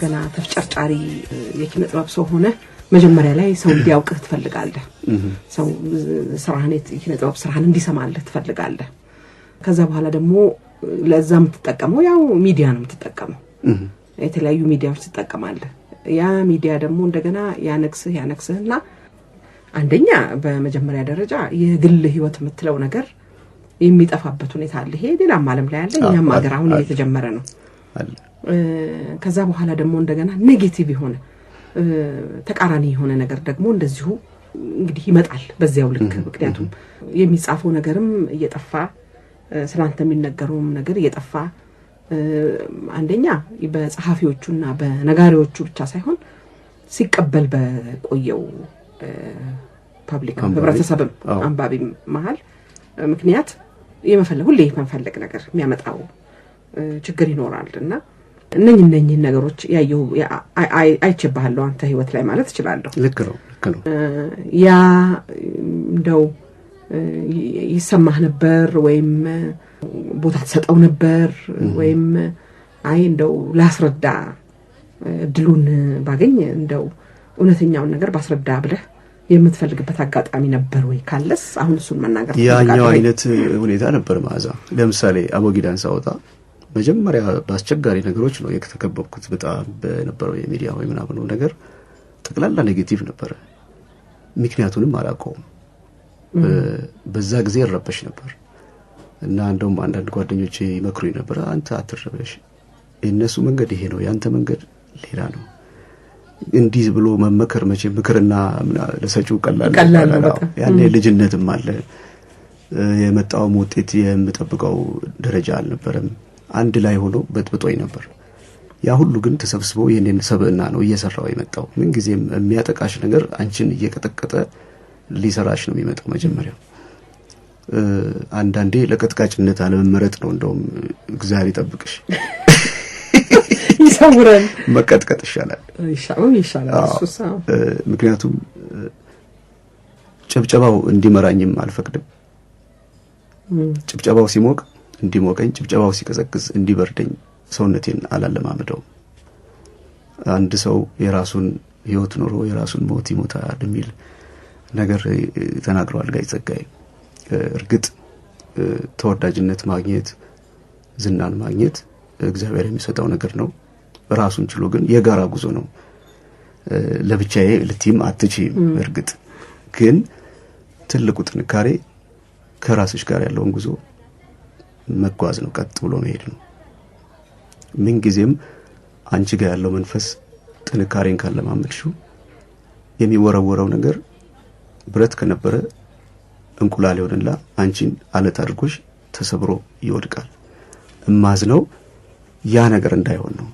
ገና ተፍጨርጫሪ የኪነ ጥበብ ሰው ሆነ መጀመሪያ ላይ ሰው እንዲያውቅህ ትፈልጋለህ ሰው ስራህን የኪነ ጥበብ ስራህን እንዲሰማልህ ትፈልጋለህ ከዛ በኋላ ደግሞ ለዛም ተጠቀመው ያው ሚዲያ ነው ተጠቀመው የተለያዩ ሚዲያዎች ተጠቀማለህ ያ ሚዲያ ደግሞ እንደገና ያነክስህና አንደኛ በመጀመሪያ ደረጃ የግል ህይወት የምትለው ነገር የሚጠፋበት ሁኔታ አለ ይሄ ሌላም ዓለም ላይ አለ እኛም ሀገር አሁን እየተጀመረ ነው ከዛ በኋላ ደግሞ እንደገና ኔጌቲቭ የሆነ ተቃራኒ የሆነ ነገር ደግሞ እንደዚሁ እንግዲህ ይመጣል በዚያው ልክ ምክንያቱም የሚጻፈው ነገርም እየጠፋ ስላንተ የሚነገረውም ነገር እየጠፋ አንደኛ በጸሐፊዎቹና በነጋሪዎቹ ብቻ ሳይሆን ሲቀበል በቆየው ፐብሊክ ህብረተሰብም አንባቢ መሃል ምክንያት ሁሌ የመፈለግ ነገር የሚያመጣው ችግር ይኖራልና እነኚህ ነገሮች ያየው አይቼባለሁ አንተ ህይወት ላይ ማለት እችላለሁ ልክ ነው ያ እንደው ይሰማህ ነበር ወይም ቦታ ተሰጠው ነበር ወይም እንደው ላስረዳ ድሉን ባገኝ እንደው እውነተኛውን ነገር ባስረዳ ብለህ የምትፈልግበት አጋጣሚ ነበር ወይ ካለስ አሁን እሱን መናገር ያኛው አይነት ሁኔታ ነበር ማዛ ለምሳሌ አቦጊዳን ሳውጣ መጀመሪያ በአስቸጋሪ ነገሮች ነው የተከበብኩት በጣም በነበረው የሚዲያ ወይ ምናምን ነገር ጠቅላላ ኔጌቲቭ ነበር ምክንያቱንም አላውቀውም በዛ ጊዜ ረበሽ ነበር እና እንደውም አንዳንድ ጓደኞቼ ይመክሩኝ ነበር አንተ አትረበሽ እነሱ መንገድ ይሄ ነው ያንተ መንገድ ሌላ ነው እንዲህ ብሎ መመከር መቼ ምክርና ለሰጪው ቀላል ነው ያኔ ልጅነትም አለ የመጣው ውጤት የምጠብቀው ደረጃ አልነበረም አንድ ላይ ሆኖ በጥብጦይ ነበር ያ ሁሉ ግን ተሰብስቦ የኔን ሰብዕና ነው እየሰራው የመጣው ምን ጊዜም የሚያጠቃሽ ነገር አንቺን እየቀጠቀጠ ሊሰራሽ ነው የሚመጣው መጀመሪያ አንዳንዴ ለቀጥቃጭነት አለመመረጥ ነው እንደውም እግዚአብሔር ይጠብቅሽ ይሰውረን መቀጥቀጥ ይሻላል እሱሳ ምክንያቱም ጭብጨባው እንዲመራኝም አልፈቅድም ጭብጨባው ሲሞቅ እንዲሞቀኝ ጭብጨባው ሲቀዘቅዝ እንዲበርደኝ ሰውነቴን አላለማመደው አንድ ሰው የራሱን ህይወት ኖሮ የራሱን ሞት ይሞታል የሚል ነገር ተናግሯል ጋይ ጸጋይ እርግጥ ተወዳጅነት ማግኘት ዝናን ማግኘት እግዚአብሔር የሚሰጠው ነገር ነው ራሱን ችሎ ግን የጋራ ጉዞ ነው ለብቻዬ ልትይም አትችይም እርግጥ ግን ትልቁ ጥንካሬ ከራስሽ ጋር ያለውን ጉዞ መጓዝ ነው ቀጥ ብሎ መሄድ ነው ምን ጊዜም አንቺ ጋር ያለው መንፈስ ጥንካሬን ካለማመድሽው የሚወረወረው ነገር ብረት ከነበረ እንቁላል ይሆንላ አንቺን አለት አድርጎሽ ተሰብሮ ይወድቃል እማዝነው ያ ነገር እንዳይሆን ነው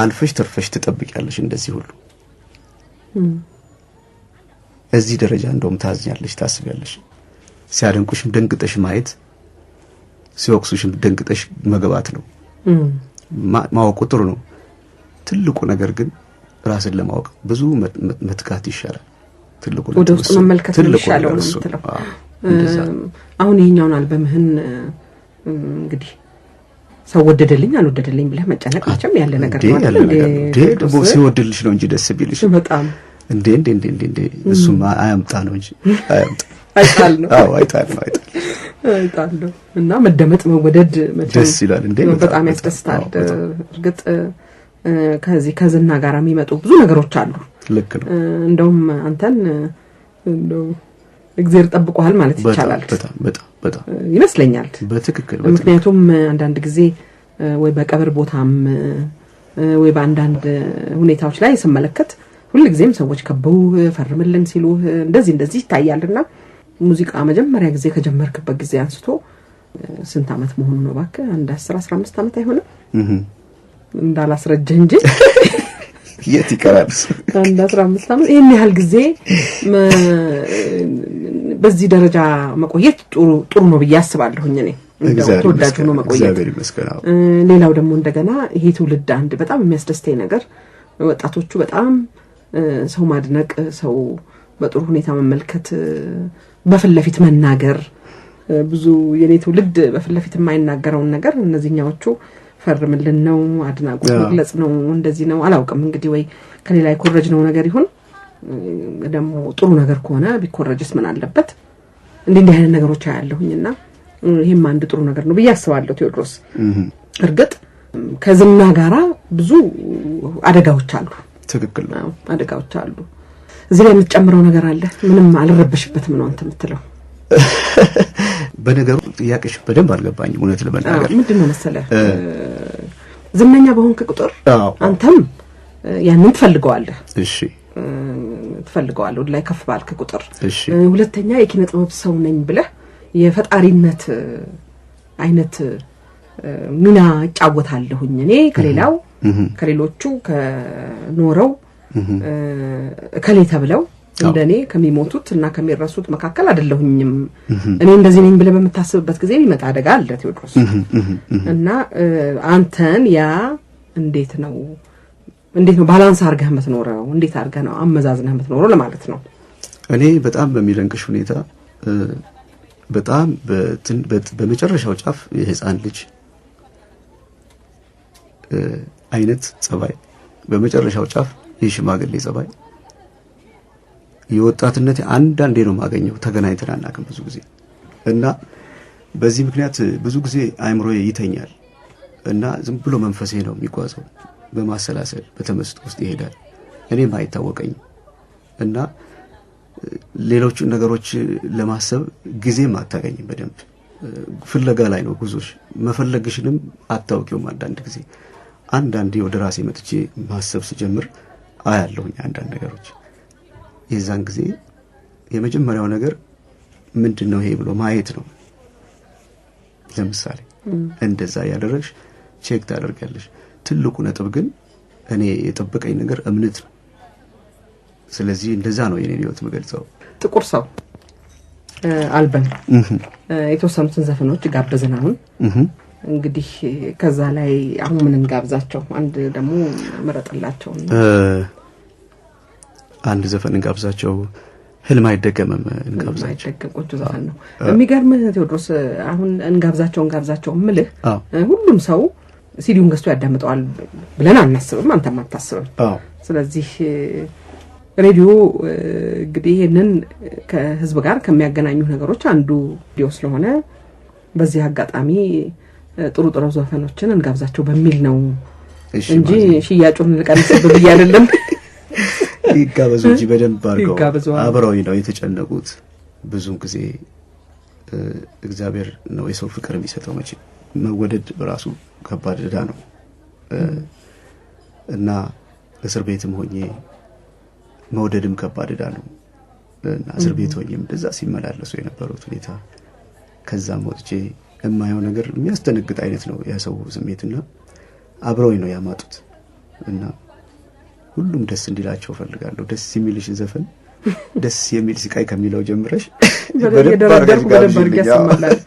አልፈሽ ተርፈሽ ተጠብቂያለሽ እንደዚህ ሁሉ እዚህ ደረጃ እንደውም ታዝኛለሽ ታስቢያለሽ ሲያደንቁሽም ደንግጠሽ ማየት ሲወቅሱሽም ደንግጠሽ መግባት ነው ማወቅ ጥሩ ነው ትልቁ ነገር ግን ራስን ለማወቅ ብዙ መትጋት ይሻላል ትልቁ ወደ ውስጥ መመልከት ይሻላል ነው የምትለው አሁን ይሄኛውን አልበምህን እንግዲህ ሰው ወደደልኝ አልወደደልኝ ብለህ መጨነቅ መቼም ያለ ነገር ነው አይደል ደግሞ ሲወደልሽ ነው እንጂ ደስ ቢልሽ በጣም እንዴ እሱም አያምጣ ነው እንጂ አያምጣ አይጣል ነው አይጣል ነው እና መደመጥ መወደድ መቼም ደስ ይላል እንዴ በጣም ያስደስታል እርግጥ ከዝና ጋር የሚመጡ ብዙ ነገሮች አሉ ልክ ነው እንደውም አንተን እንደው እግዚአብሔር ጠብቆሃል ማለት ይቻላል በጣም ይመስለኛል በትክክል ምክንያቱም አንዳንድ ጊዜ ወይ በቀብር ቦታም ወይ በአንዳንድ ሁኔታዎች ላይ ስመለከት ሁሉ ጊዜም ሰዎች ከበው ፈርምልን ሲሉ እንደዚህ ይታያልና ሙዚቃ መጀመሪያ ጊዜ ከጀመርክበት ጊዜ አንስቶ ስንት አመት መሆኑ ነው ባከ አንድ 10-15 አመት አይሆንም እንዳላስረጀ እንጂ የት ይቀራል አንድ 15 አመት ይሄን ያህል ጊዜ በዚህ ደረጃ መቆየት ጥሩ ነው ብዬ አስባለሁኝ እኔ ተወዳጅ ነው መቆየት ሌላው ደግሞ እንደገና ይሄ ትውልድ አንድ በጣም የሚያስደስተኝ ነገር ወጣቶቹ በጣም ሰው ማድነቅ ሰው በጥሩ ሁኔታ መመልከት በፍለፊት መናገር ብዙ የኔ ትውልድ በፍለፊት የማይናገረውን ነገር እነዚህኛዎቹ ፈርምልን ነው አድናቆት መግለጽ ነው እንደዚህ ነው አላውቅም እንግዲህ ወይ ከሌላ ይኮረጅ ነው ነገር ይሁን ደግሞ ጥሩ ነገር ከሆነ ቢኮረጅስ ምን አለበት እንዲህ አይነት ነገሮች አያለሁኝና ይሄም አንድ ጥሩ ነገር ነው በያስባለሁ ቴዎድሮስ እርግጥ ከዝና ጋራ ብዙ አደጋዎች አሉ ትክክል ነው አደጋዎች አሉ እዚህ ላይ የምትጨምረው ነገር አለ ምንም አልረበሽበትም ነው አንተ የምትለው በነገሩ ጥያቄሽ በደንብ አልገባኝ እውነት ለመናገር ምንድነው መሰለህ ዝነኛ በሆንክ ቁጥር አንተም ያንን ትፈልገዋለህ እሺ ትፈልገዋለህ ላይ ከፍ ባልክ ቁጥር ሁለተኛ የኪነ ጥበብ ሰው ነኝ ብለህ የፈጣሪነት አይነት ሚና ጫወታለሁኝ እኔ ከሌሎቹ ከኖረው ከሌ ተብለው እንደኔ ከሚሞቱት እና ከሚረሱት መካከል አይደለሁኝም እኔ እንደዚህ ነኝ ብለህ በመታሰብበት ጊዜ ሊመጣ አደጋ አለ ቴዎድሮስ እና አንተን ያ እንዴት ነው ባላንስ አርገህ የምትኖረው እንዴት አርገህ ነው አመዛዝነህ የምትኖረው ለማለት ነው እኔ በጣም በሚለንቅሽ ሁኔታ በጣም በመጨረሻው ጫፍ የህፃን ልጅ አይነት ጸባይ በመጨረሻው ጫፍ የሽማግሌ ጸባይ የወጣትነት አንዳንዴ ነው ማገኘው ተገናኝተን አናውቅም ብዙ ጊዜ እና በዚህ ምክንያት ብዙ ጊዜ አይምሮዬ ይተኛል እና ዝም ብሎ መንፈሴ ነው የሚጓዘው በማሰላሰል በተመስጦ ውስጥ ይሄዳል እኔም አይታወቀኝ እና ሌሎች ነገሮች ለማሰብ ጊዜም አታገኝም በደንብ ፍለጋ ላይ ነው ጉዞሽ መፈለግሽንም አታውቂውም አንዳንዴ ወደ ራሴ መጥቼ ማሰብ ሲጀምር አያለሁኝ አንዳንድ ነገሮች የዛን ጊዜ የመጀመሪያው ነገር ምንድነው ይሄ ብሎ ማየት ነው ለምሳሌ እንደዛ ያደረግሽ ቼክ ታደርጋለሽ ትልቁ ነጥብ ግን እኔ የጠበቀኝ ነገር እምነት ነው ስለዚህ እንደዛ ነው የኔ ህይወት መገልጸው ጥቁር ሰው አልበም የተወሰኑትን ዘፈኖች ጋበዘን አሁን እንግዲህ ከዛ ላይ አሁን ምን እንጋብዛቸው አንድ ደግሞ መረጥላቸው አንድ ዘፈን እንጋብዛቸው ህልም አይደገምም እንጋብዛቸው ቆንጆ ዘፈን ነው የሚገርምህ ቴዎድሮስ አሁን እንጋብዛቸው ምልህ ሁሉም ሰው ሲዲውን ገዝቶ ያዳምጠዋል ብለን አናስብም አንተም አታስብም ስለዚህ ሬዲዮ እንግዲህ ይሄንን ከህዝብ ጋር ከሚያገናኙ ነገሮች አንዱ ዲዮ ስለሆነ በዚህ አጋጣሚ ጥሩ ዘፈኖችን እንጋብዛቸው በሚል ነው እንጂ ሽያጩን ልቀንስብ ይያደለም ይጋበዙ እንጂ በደንብ አርገው አብረው ነው የተጨነቁት ብዙ ጊዜ እግዚአብሔር ነው የሰው ፍቅር የሚሰጠው መቼ መወደድ በራሱ ከባድ ዕዳ ነው እና እስር ቤትም ሆኜ መውደድም ከባድ ዕዳ ነው እና እስር ቤት ሆኜም እንደዛ ሲመላለሱ የነበሩት ሁኔታ ከዛም ወጥቼ የማየው ነገር የሚያስተነግጥ አይነት ነው ያሰው ስሜትና አብረው ነው ያማጡት እና ሁሉም ደስ እንዲላቸው ፈልጋለሁ ደስ የሚልሽ ዘፈን ደስ የሚል ስቃይ ከሚለው ጀምረሽ በደረደርኩ በደንብ ያስማላል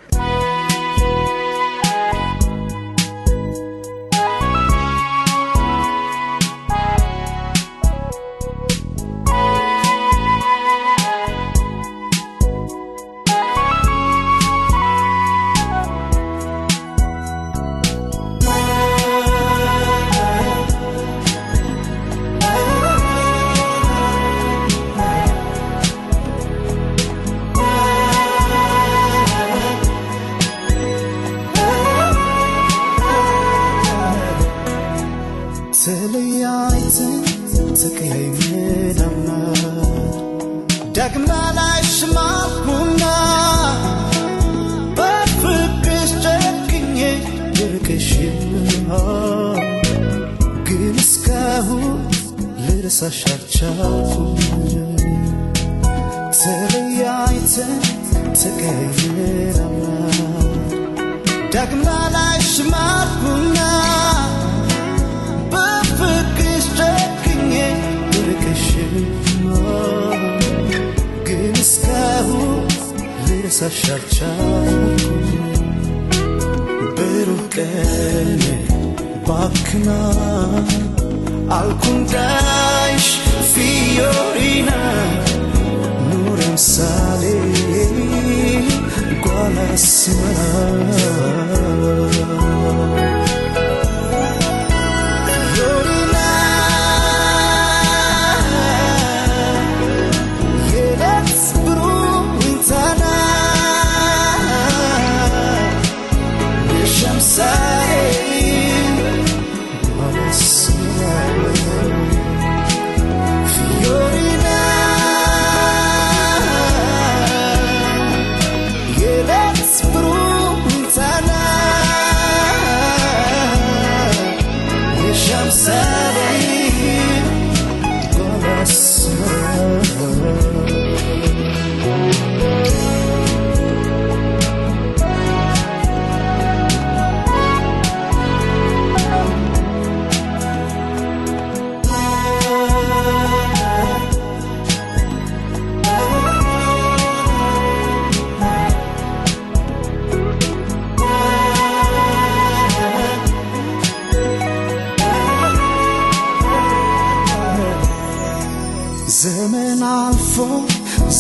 አልፎ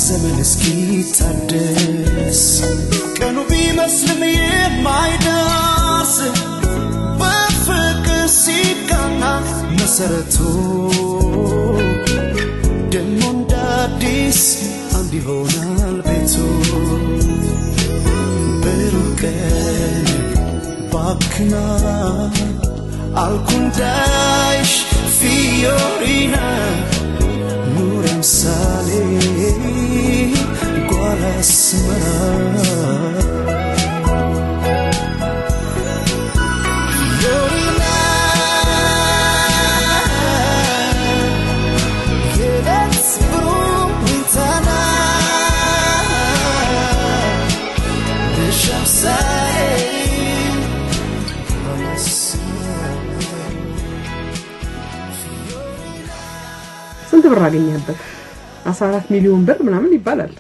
ዘመን እስኪታደስ ቀኑ ቢመስልም የማይደርስ በፍቅር ሲቃና መሰረቱ ደሞ እንደ አዲስ አንድ ይሆናል ቤቱ ብሩህ ቀን ባክና alcundaish fiorina nurem sale gualasmara fiorina yelets brumtana desham sale ስንት ብር አገኘህበት 14 ሚሊዮን ብር ምናምን ይባላል